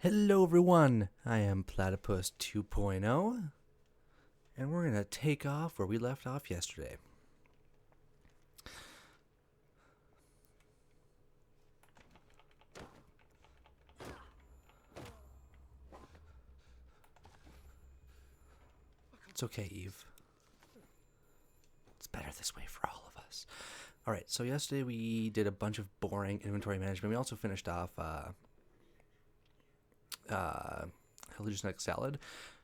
Hello everyone, I am Platypus 2.0, and we're going to take off where we left off yesterday. It's okay, Eve. It's better this way for all of us. Alright, so yesterday we did a bunch of boring inventory management. We also finished off hallucinogenic salad.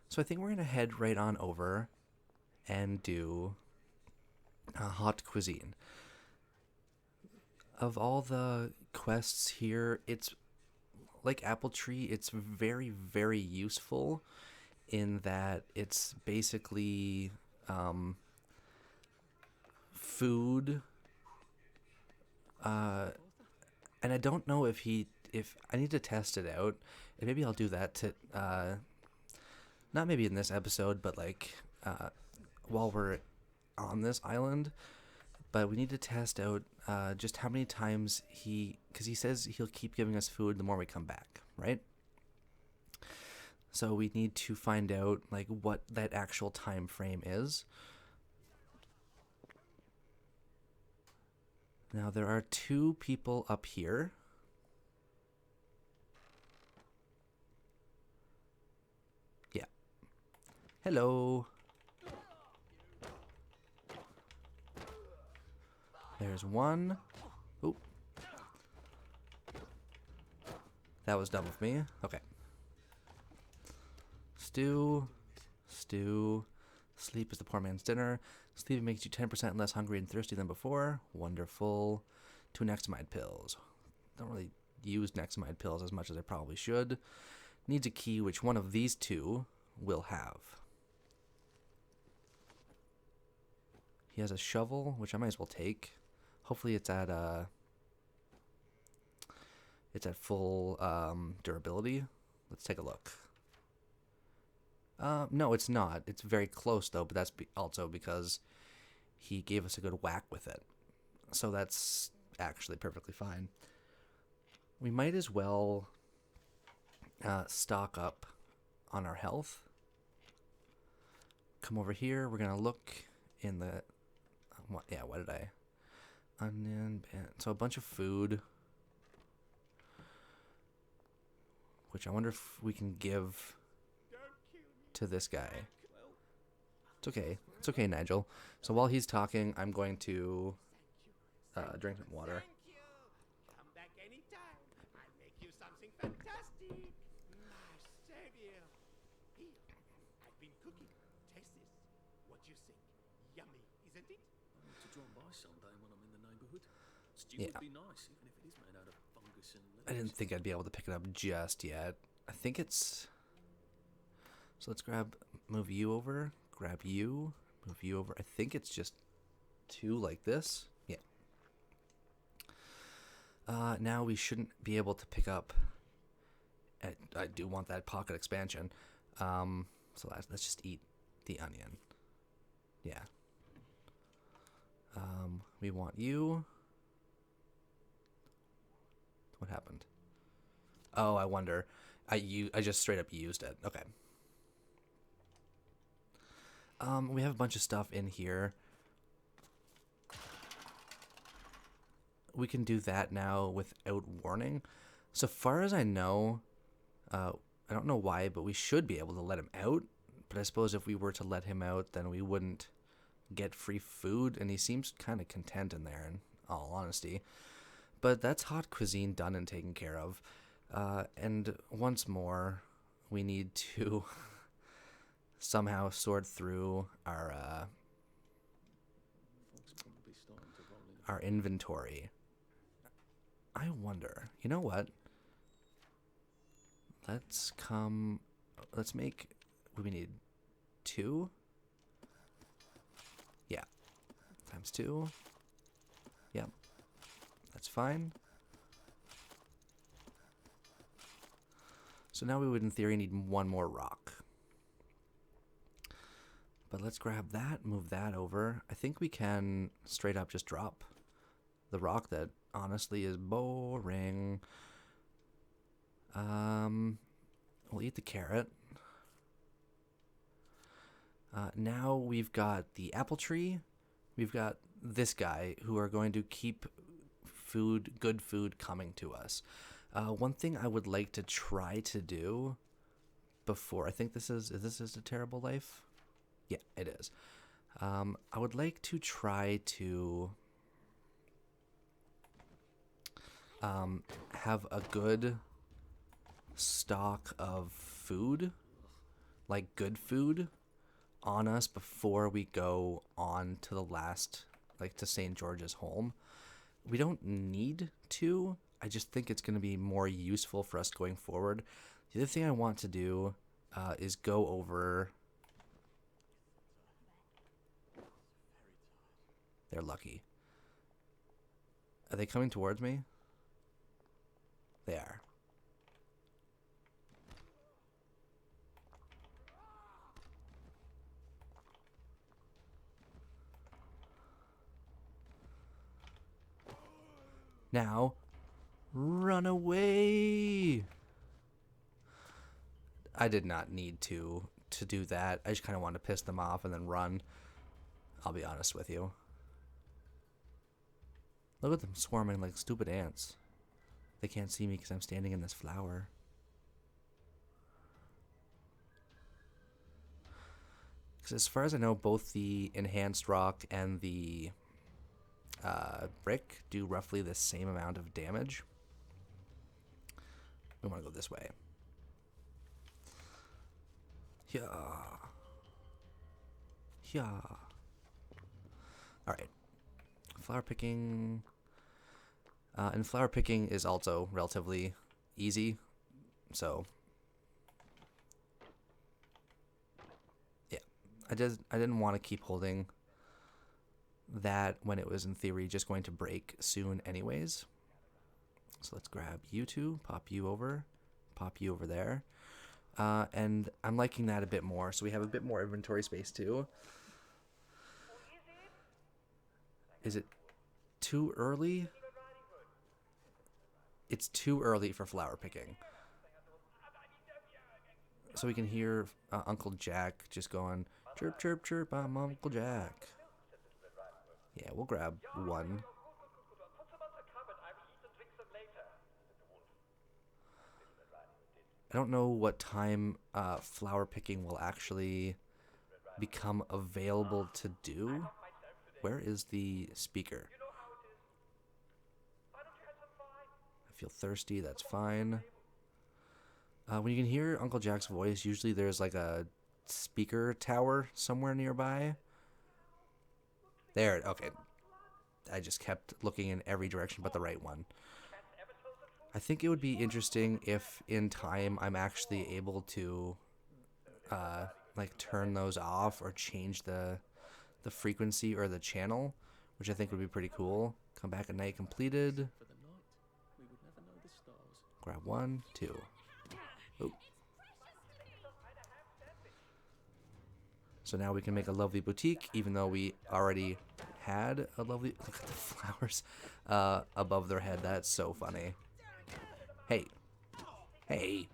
So I think we're going to head right on over and do hot cuisine. Of all the quests here, it's like Apple Tree, it's very, very useful in that it's basically food. And I don't know if I need to test it out, and maybe I'll do that to not maybe in this episode, but like while we're on this island. But we need to test out just how many times because he says he'll keep giving us food the more we come back, right? So we need to find out like what that actual time frame is. Now there are two people up here. Yeah. Hello. There's one. Oop. That was dumb of me. Okay. Stew. Sleep is the poor man's dinner. Sleep makes you 10% less hungry and thirsty than before. Wonderful. 2 Nexamide pills. Don't really use Nexamide pills as much as I probably should. Needs a key, which one of these two will have. He has a shovel, which I might as well take. Hopefully it's at full durability. Let's take a look. No, it's not. It's very close, though, but that's also because he gave us a good whack with it. So that's actually perfectly fine. We might as well stock up on our health. Come over here. We're going to look in the... what did I... Onion... So a bunch of food. Which I wonder if we can give... to this guy. It's okay. It's okay, Nigel. So while he's talking, I'm going to drink some water. Come back anytime. I'll make you something fantastic. My savior. Here, I've been cooking. Taste this. What do you think? Yummy, isn't it? To drop by someday when I'm in the neighbourhood. Stew Yeah. would be nice, even if it is made out of fungus and leaves. I didn't think I'd be able to pick it up just yet. I think it's... So let's move you over, grab you, move you over. I think it's just 2 like this. Yeah. Now we shouldn't be able to pick up... I do want that pocket expansion. So let's just eat the onion. Yeah. We want you. What happened? Oh, I wonder. I just straight up used it. Okay. We have a bunch of stuff in here. We can do that now without warning. So far as I know, I don't know why, but we should be able to let him out. But I suppose if we were to let him out, then we wouldn't get free food. And he seems kind of content in there, in all honesty. But that's hot cuisine done and taken care of. And once more, we need to somehow sort through our inventory. I wonder, you know what? Let's make, we need 2. Yeah. Times 2. Yep. That's fine. So now we would, in theory, need 1 more rock. But let's grab that, move that over. I think we can straight up just drop the rock that honestly is boring. eat the carrot. Now we've got the apple tree. We've got this guy who are going to keep good food coming to us. One thing I would like to try to do before, I think this is a terrible life? Yeah, it is. I would like to try to have a good stock of food, like good food, on us before we go on to the last, like to St. George's home. We don't need to. I just think it's going to be more useful for us going forward. The other thing I want to do is go over... They're lucky. Are they coming towards me? They are. Now, run away! I did not need to do that. I just kind of wanted to piss them off and then run. I'll be honest with you. Look at them swarming like stupid ants. They can't see me because I'm standing in this flower. Because as far as I know, both the enhanced rock and the brick do roughly the same amount of damage. We want to go this way. Yeah. Yeah. Alright. Flower picking. And flower picking is also relatively easy. So. Yeah. I didn't want to keep holding that when it was in theory just going to break soon anyways. So let's grab you two, pop you over there. And I'm liking that a bit more, so we have a bit more inventory space too. Is it too early? It's too early for flower picking. So we can hear Uncle Jack just going, chirp, chirp, chirp, I'm Uncle Jack. Yeah, we'll grab one. I don't know what time flower picking will actually become available to do. Where is the speaker? I feel thirsty, that's fine. When you can hear Uncle Jack's voice, usually there's like a speaker tower somewhere nearby. There, okay. I just kept looking in every direction but the right one. I think it would be interesting if in time I'm actually able to like turn those off or change the frequency or the channel, which I think would be pretty cool. Come back at night completed. Grab 1, 2. Oh. So now we can make a lovely boutique, even though we already had a lovely... Look at the flowers above their head. That's so funny. Hey. Hey.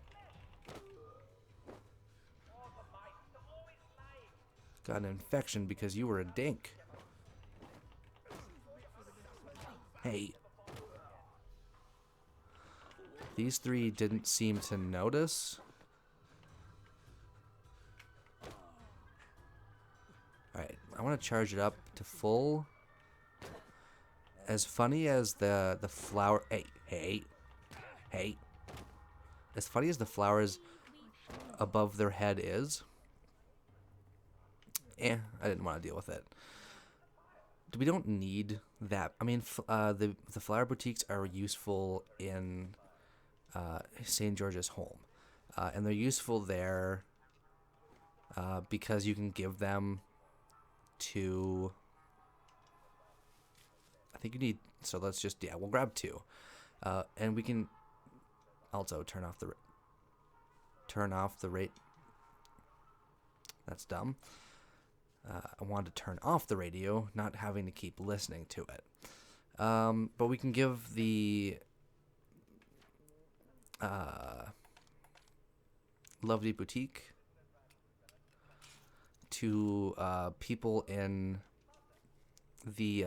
Got an infection because you were a dink. Hey. These three didn't seem to notice. Alright, I want to charge it up to full. As funny as the flower... Hey. As funny as the flowers above their head is... I didn't want to deal with it. We don't need that. I mean, the flower boutiques are useful in St. George's home. And they're useful there because you can give them to... I think you need... So let's just... Yeah, we'll grab 2. And we can also turn off the rate. That's dumb. I wanted to turn off the radio, not having to keep listening to it. But we can give the Lovely Boutique to people in the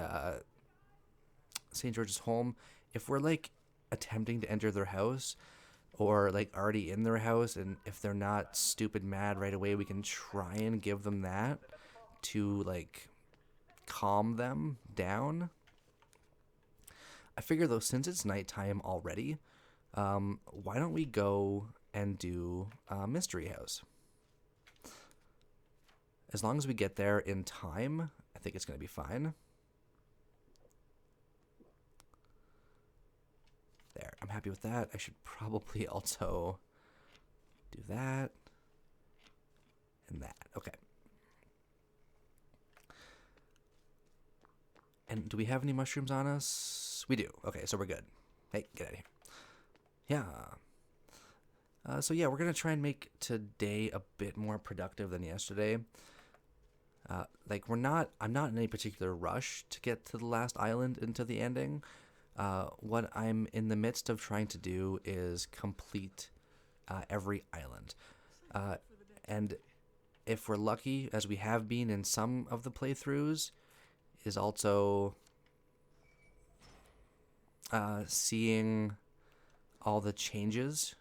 St. George's home. If we're like attempting to enter their house or like already in their house, and if they're not stupid mad right away, we can try and give them that to like calm them down. I figure though, since it's nighttime already, why don't we go and do Mystery House? As long as we get there in time, I think it's going to be fine. There, I'm happy with that. I should probably also do that and that. Okay. And do we have any mushrooms on us? We do. Okay, so we're good. Hey, get out of here. Yeah. So yeah, we're going to try and make today a bit more productive than yesterday. I'm not in any particular rush to get to the last island and to the ending. What I'm in the midst of trying to do is complete every island. And if we're lucky, as we have been in some of the playthroughs, is also seeing all the changes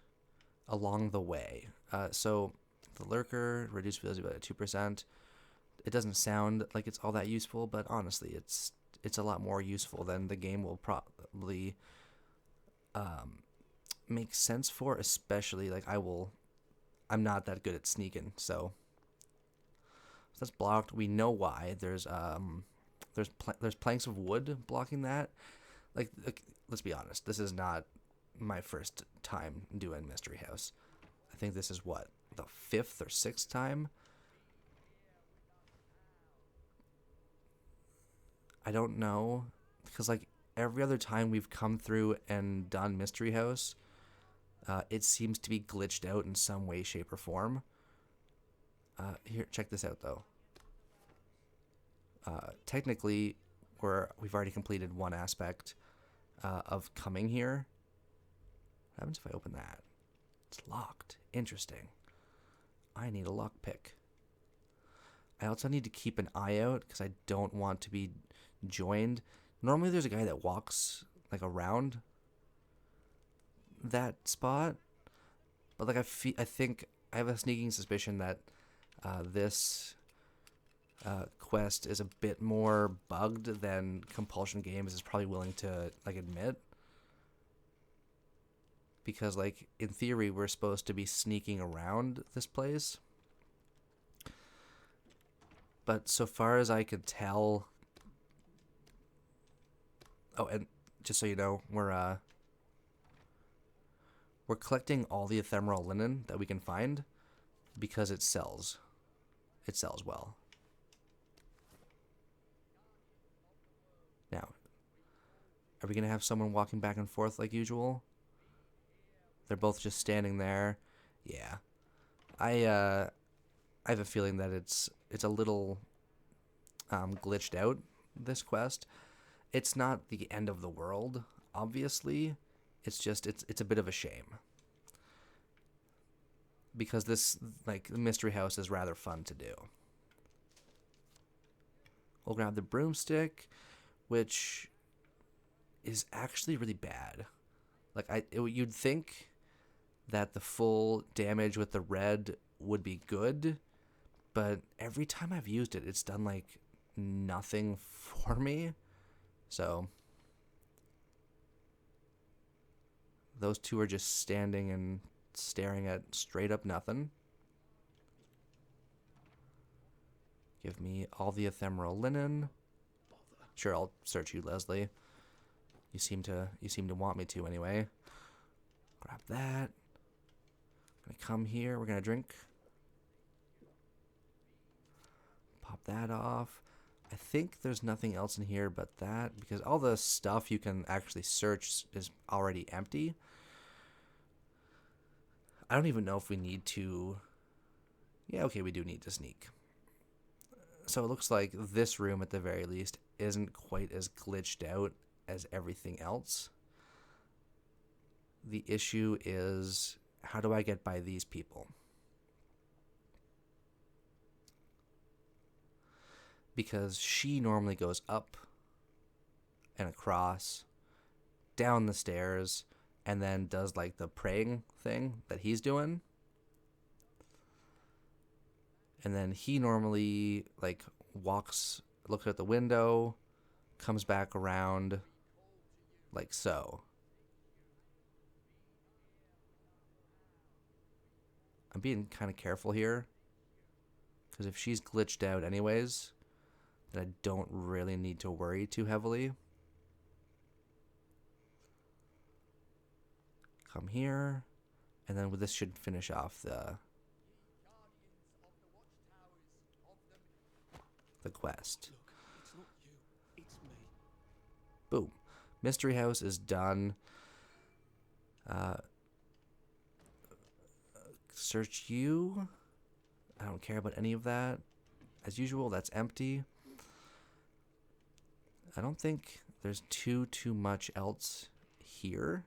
along the way. So the lurker, reduced visibility by 2%. It doesn't sound like it's all that useful, but honestly, it's a lot more useful than the game will probably make sense for, especially like I'm not that good at sneaking, so that's blocked. We know why. There's planks of wood blocking that. Like, let's be honest, this is not my first time doing Mystery House. I think this is what, the 5th or 6th time. I don't know, because like every other time we've come through and done Mystery House, it seems to be glitched out in some way, shape, or form. Here, check this out though. Technically, we've already completed one aspect of coming here. What happens if I open that? It's locked. Interesting. I need a lockpick. I also need to keep an eye out because I don't want to be joined. Normally there's a guy that walks like around that spot, but like I think I have a sneaking suspicion that this quest is a bit more bugged than Compulsion Games is probably willing to like admit, because like in theory we're supposed to be sneaking around this place, but so far as I could tell. Oh, and just so you know, we're collecting all the ephemeral linen that we can find because it sells. It sells well. Now, are we gonna have someone walking back and forth like usual? They're both just standing there. Yeah, I have a feeling that it's a little glitched out, this quest. It's not the end of the world, obviously. It's just it's a bit of a shame, because this like Mystery House is rather fun to do. We'll grab the broomstick, which is actually really bad. Like you'd think that the full damage with the red would be good, but every time I've used it, it's done like nothing for me. So those two are just standing and staring at straight up nothing. Give me all the ephemeral linen. Sure, I'll search you, Leslie. You seem to want me to anyway. Grab that. I'm gonna come here. We're gonna drink. Pop that off. I think there's nothing else in here but that, because all the stuff you can actually search is already empty. I don't even know if we need to. Yeah, okay, we do need to sneak. So it looks like this room, at the very least, isn't quite as glitched out as everything else. The issue is, how do I get by these people? because she normally goes up and across, down the stairs, and then does like the praying thing that he's doing. And then he normally like walks, looks at the window, comes back around like so. I'm being kind of careful here, because if she's glitched out anyways, then I don't really need to worry too heavily. Come here, and then this should finish off the quest. Look, it's not you, it's me. Boom. Mystery house is done. Search you. I don't care about any of that. As usual, that's empty. I don't think there's too much else here.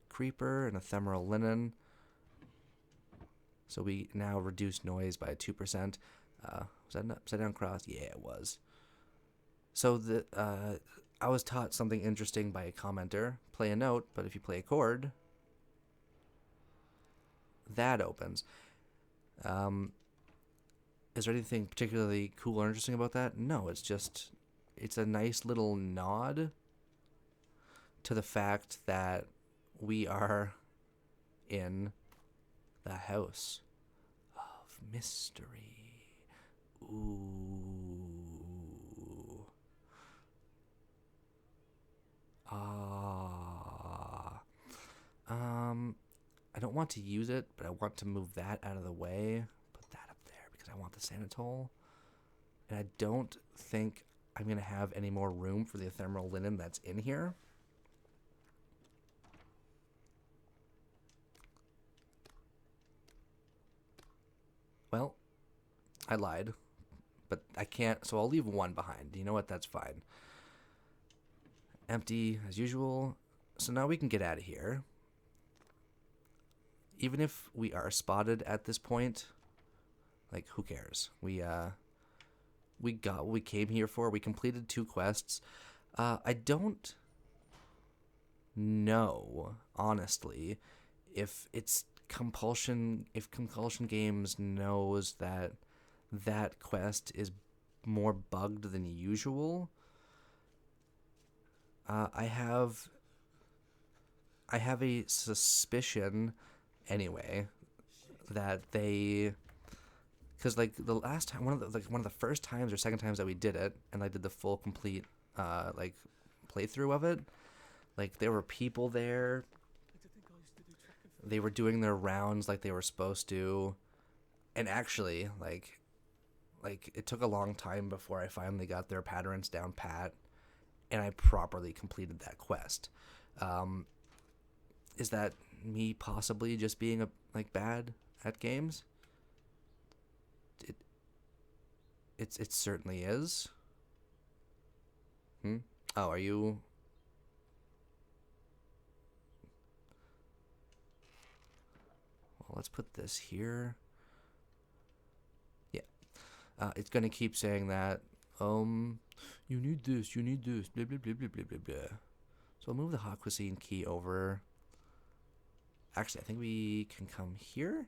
Creeper and ephemeral linen. So we now reduce noise by 2%. Was that an upside down cross? Yeah, it was. So I was taught something interesting by a commenter. Play a note, but if you play a chord, that opens. Is there anything particularly cool or interesting about that? No, it's a nice little nod to the fact that we are in the house of mystery. Ooh. I don't want to use it, but I want to move that out of the way. Put that up there because I want the sanitol. And I don't think I'm going to have any more room for the ephemeral linen that's in here. Well, I lied. But I can't, so I'll leave one behind. You know what? That's fine. Empty as usual. So now we can get out of here. Even if we are spotted at this point, like, who cares? We got what we came here for. We completed 2 quests. I don't know, honestly, if Compulsion Games knows that quest is more bugged than usual. I have a suspicion anyway that they, because like the last time, one of the first times or second times that we did it, and I did the full complete like playthrough of it, like there were people there, they were doing their rounds like they were supposed to, and actually like it took a long time before I finally got their patterns down pat and I properly completed that quest. Is that me possibly just being bad at games? It certainly is. Oh, are you? Well, let's put this here. Yeah. It's gonna keep saying that. You need this. Blah blah blah blah blah blah blah. So I'll move the hot cuisine key over. Actually, I think we can come here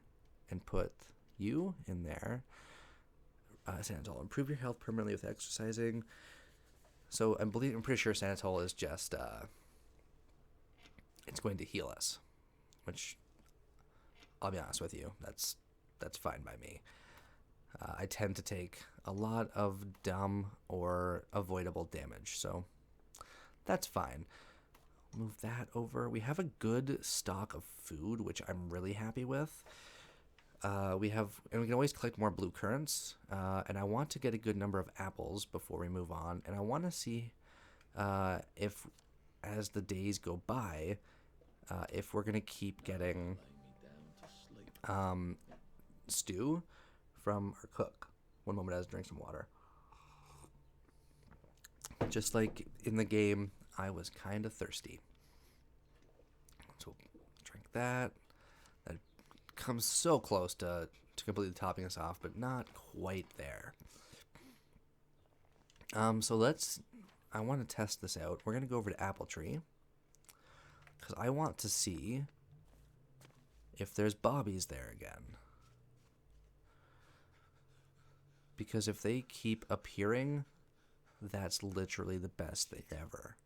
and put you in there. Sanitol, improve your health permanently with exercising. So I'm pretty sure Sanitol is just it's going to heal us, which I'll be honest with you, that's fine by me. I tend to take a lot of dumb or avoidable damage, so that's fine. Move that over. We have a good stock of food, which I'm really happy with. And we can always collect more blue currants. And I want to get a good number of apples before we move on. And I want to see if, as the days go by, if we're gonna keep getting stew from our cook. One moment, I was drink some water. Just like in the game, I was kind of thirsty. So drink that. That comes so close to completely topping us off, but not quite there. So I want to test this out. We're going to go over to Apple Tree because I want to see if there's bobbies there again. Because if they keep appearing, that's literally the best thing ever.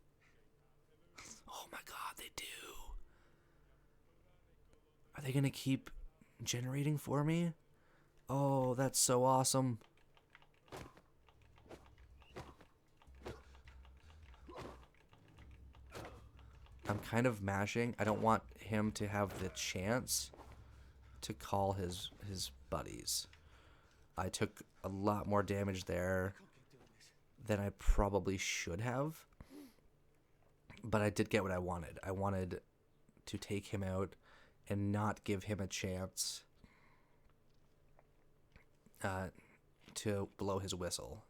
Oh my god, they do. Are they going to keep generating for me? Oh, that's so awesome. I'm kind of mashing. I don't want him to have the chance to call his buddies. I took a lot more damage there than I probably should have. But I did get what I wanted. I wanted to take him out and not give him a chance to blow his whistle.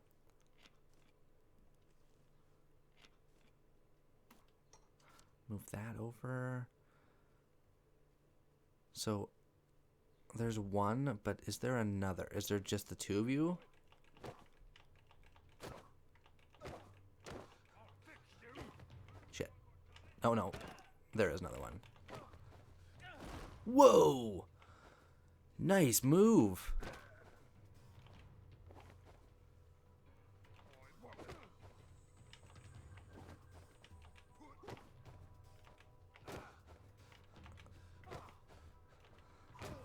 Move that over. So there's one, but is there another? Is there just the two of you? Shit. Oh no. There is another one. Whoa! Nice move.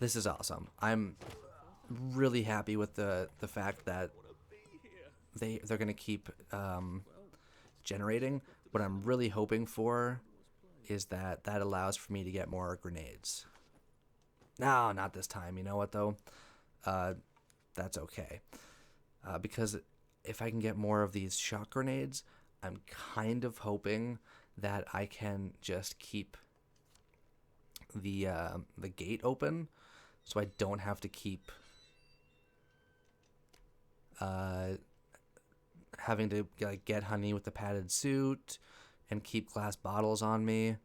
This is awesome. I'm really happy with the fact that they're gonna keep generating. What I'm really hoping for is that allows for me to get more grenades. No, not this time. You know what though? That's okay. Because if I can get more of these shock grenades, I'm kind of hoping that I can just keep the gate open, so I don't have to keep having to like get honey with the padded suit and keep glass bottles on me.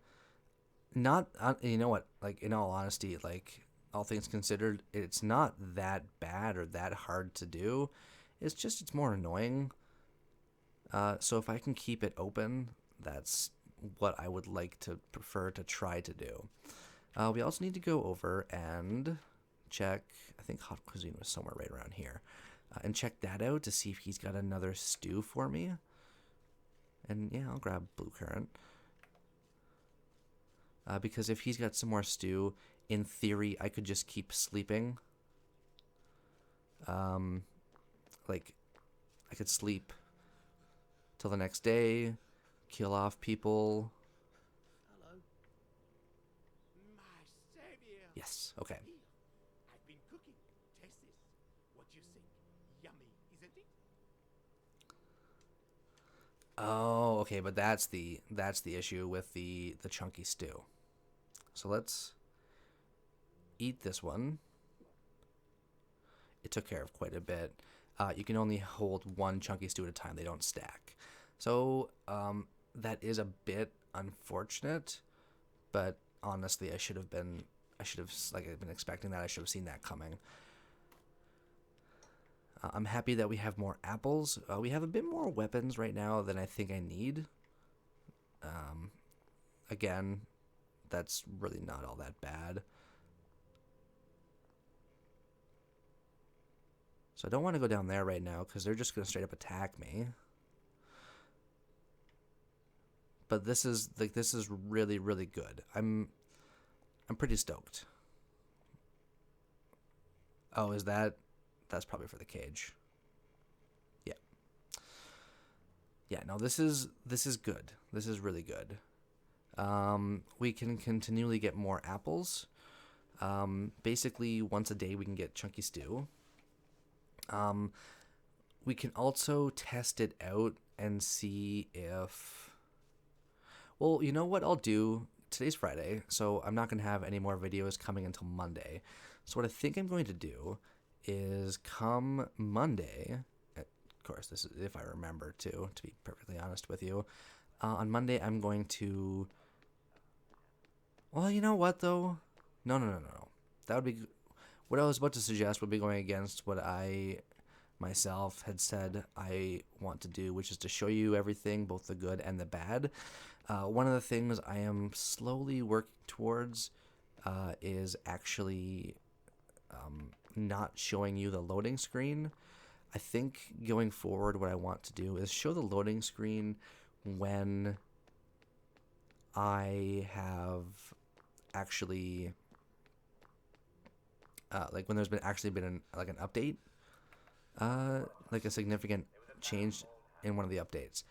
Not you know what? Like in all honesty, like all things considered, it's not that bad or that hard to do. It's more annoying. So if I can keep it open, that's what I would like to prefer to try to do. We also need to go over and check, I think Hot Cuisine was somewhere right around here, and check that out to see if he's got another stew for me. And yeah, I'll grab Blue Currant. Because if he's got some more stew, in theory, I could just keep sleeping. Like, I could sleep till the next day, kill off people. Hello. My savior. Yes, okay. Here, I've been cooking. Taste this. What do you think? Yummy, isn't it? Oh, okay, but that's the issue with the chunky stew. So let's eat this one. It took care of quite a bit. You can only hold one chunky stew at a time. They don't stack. So that is a bit unfortunate, but honestly, I should have been expecting that. I should have seen that coming. I'm happy that we have more apples. We have a bit more weapons right now than I think I need. Again, that's really not all that bad. So I don't want to go down there right now because they're just going to straight up attack me. But this is really, really good. I'm pretty stoked. Oh, that's probably for the cage. Yeah. Yeah, no, this is good. This is really good. We can continually get more apples. Basically once a day we can get chunky stew. We can also test it out and see if... Well, you know what I'll do? Today's Friday, so I'm not going to have any more videos coming until Monday. So what I think I'm going to do is come Monday... Of course, this is if I remember to be perfectly honest with you. On Monday, I'm going to... Well, you know what, though? No. That would be... What I was about to suggest would be going against what my myself had said I want to do, which is to show you everything, both the good and the bad. One of the things I am slowly working towards is actually not showing you the loading screen. I think going forward, what I want to do is show the loading screen when I have actually, like when there's been an update, like a significant change in one of the updates,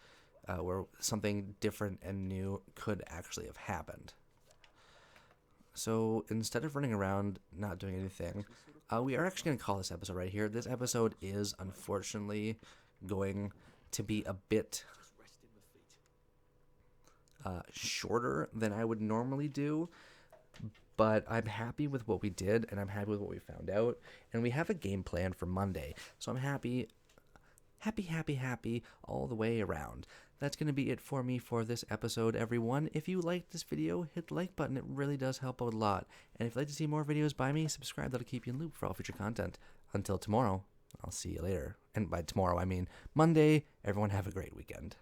where something different and new could actually have happened. So instead of running around not doing anything, we are actually going to call this episode right here. This episode is unfortunately going to be a bit shorter than I would normally do, but I'm happy with what we did, and I'm happy with what we found out, and we have a game plan for Monday, so I'm happy all the way around. That's going to be it for me for this episode, everyone. If you liked this video, hit the like button. It really does help out a lot. And if you'd like to see more videos by me, subscribe. That'll keep you in the loop for all future content. Until tomorrow, I'll see you later. And by tomorrow, I mean Monday. Everyone have a great weekend.